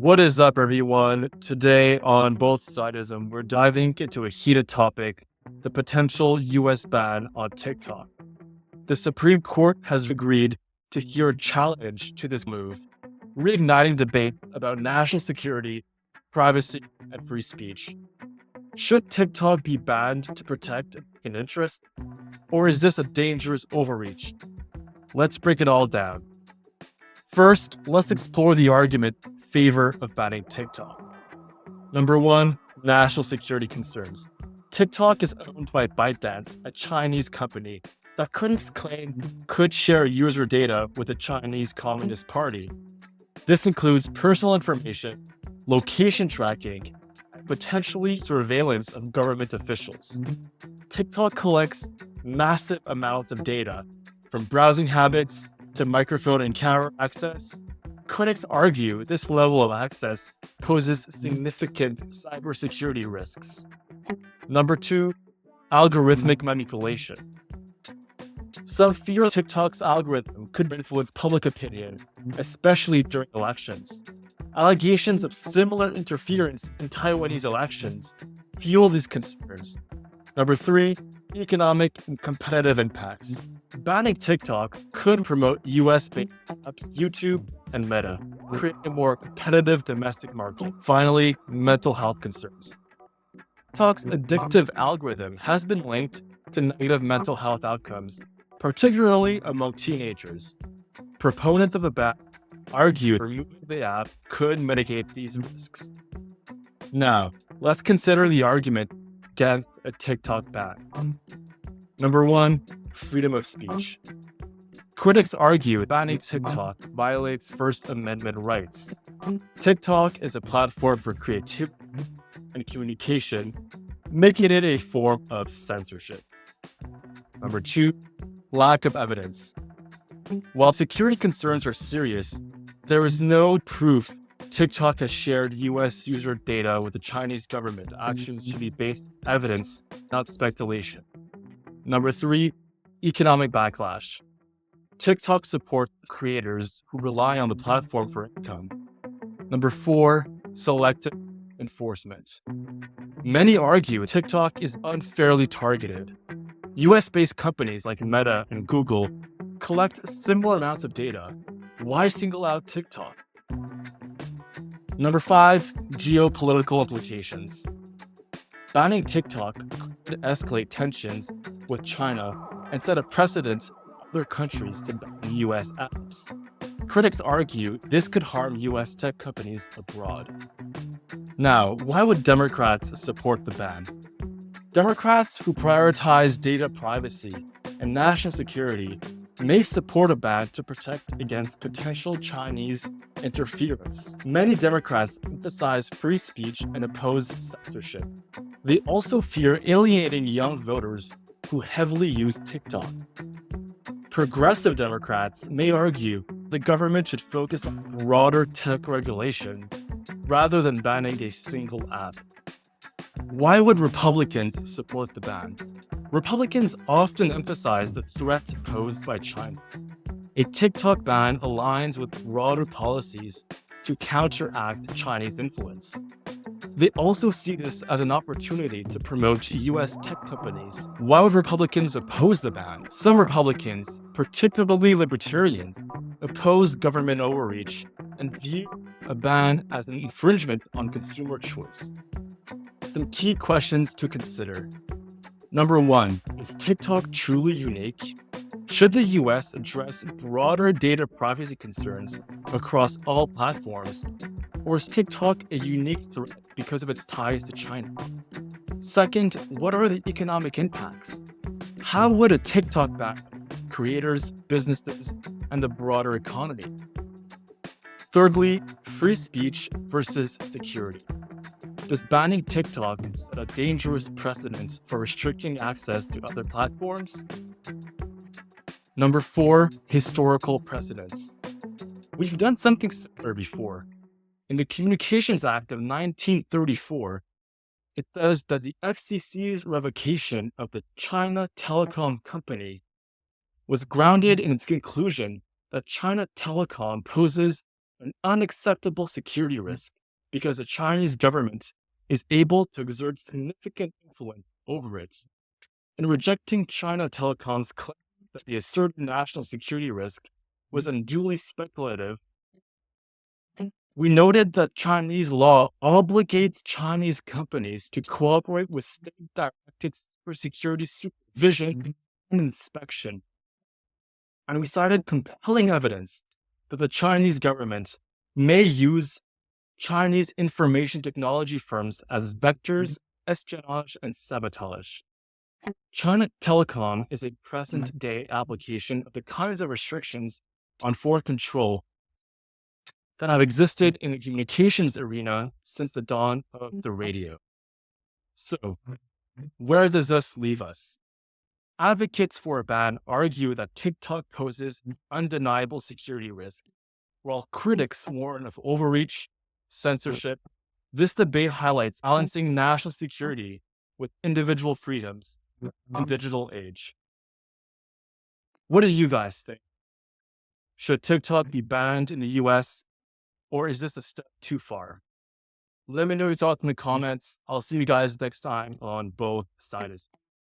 What is up, everyone? Today on Both-sideism, we're diving into a heated topic, the potential US ban on TikTok. The Supreme Court has agreed to hear a challenge to this move, reigniting debate about national security, privacy, and free speech. Should TikTok be banned to protect an interest, or is this a dangerous overreach? Let's break it all down. First, let's explore the argument in favor of banning TikTok. Number one, national security concerns. TikTok is owned by ByteDance, a Chinese company that critics claim could share user data with the Chinese Communist Party. This includes personal information, location tracking, and potentially surveillance of government officials. TikTok collects massive amounts of data, from browsing habits to microphone and camera access. Critics argue this level of access poses significant cybersecurity risks. Number two, algorithmic manipulation. Some fear TikTok's algorithm could influence public opinion, especially during elections. Allegations of similar interference in Taiwanese elections fuel these concerns. Number three, economic and competitive impacts. Banning TikTok could promote US-based apps, YouTube, and Meta, creating a more competitive domestic market. Finally, mental health concerns. TikTok's addictive algorithm has been linked to negative mental health outcomes, particularly among teenagers. Proponents of the ban argue removing the app could mitigate these risks. Now, let's consider the argument against a TikTok ban. Number one, freedom of speech. Critics argue banning TikTok violates First Amendment rights. TikTok is a platform for creativity and communication, making it a form of censorship. Number two, lack of evidence. While security concerns are serious, there is no proof TikTok has shared US user data with the Chinese government. Actions should be based on evidence, not speculation. Number three, economic backlash. TikTok supports creators who rely on the platform for income. Number four, selective enforcement. Many argue TikTok is unfairly targeted. US-based companies like Meta and Google collect similar amounts of data. Why single out TikTok? Number five, geopolitical implications. Banning TikTok could escalate tensions with China and set a precedent for other countries to ban US apps. Critics argue this could harm US tech companies abroad. Now, why would Democrats support the ban? Democrats who prioritize data privacy and national security may support a ban to protect against potential Chinese interference. Many Democrats emphasize free speech and oppose censorship. They also fear alienating young voters who heavily use TikTok. Progressive Democrats may argue the government should focus on broader tech regulations rather than banning a single app. Why would Republicans support the ban? Republicans often emphasize the threat posed by China. A TikTok ban aligns with broader policies to counteract Chinese influence. They also see this as an opportunity to promote US tech companies. Why would Republicans oppose the ban? Some Republicans, particularly libertarians, oppose government overreach and view a ban as an infringement on consumer choice. Some key questions to consider. Number one, is TikTok truly unique? Should the US address broader data privacy concerns across all platforms, or is TikTok a unique threat because of its ties to China? Second, what are the economic impacts? How would a TikTok ban creators, businesses, and the broader economy? Thirdly, free speech versus security. Does banning TikTok set a dangerous precedent for restricting access to other platforms? Number four, historical precedents. We've done something similar before. In the Communications Act of 1934, it says that the FCC's revocation of the China Telecom Company was grounded in its conclusion that China Telecom poses an unacceptable security risk because the Chinese government is able to exert significant influence over it. In rejecting China Telecom's claim that the asserted national security risk was unduly speculative, we noted that Chinese law obligates Chinese companies to cooperate with state-directed cybersecurity supervision and inspection. And we cited compelling evidence that the Chinese government may use Chinese information technology firms as vectors, espionage, and sabotage. China Telecom is a present-day application of the kinds of restrictions on foreign control that have existed in the communications arena since the dawn of the radio. So, where does this leave us? Advocates for a ban argue that TikTok poses an undeniable security risk, while critics warn of overreach, censorship. This debate highlights balancing national security with individual freedoms in the digital age. What do you guys think? Should TikTok be banned in the US, or is this a step too far? Let me know your thoughts in the comments. I'll see you guys next time on Both-sideism.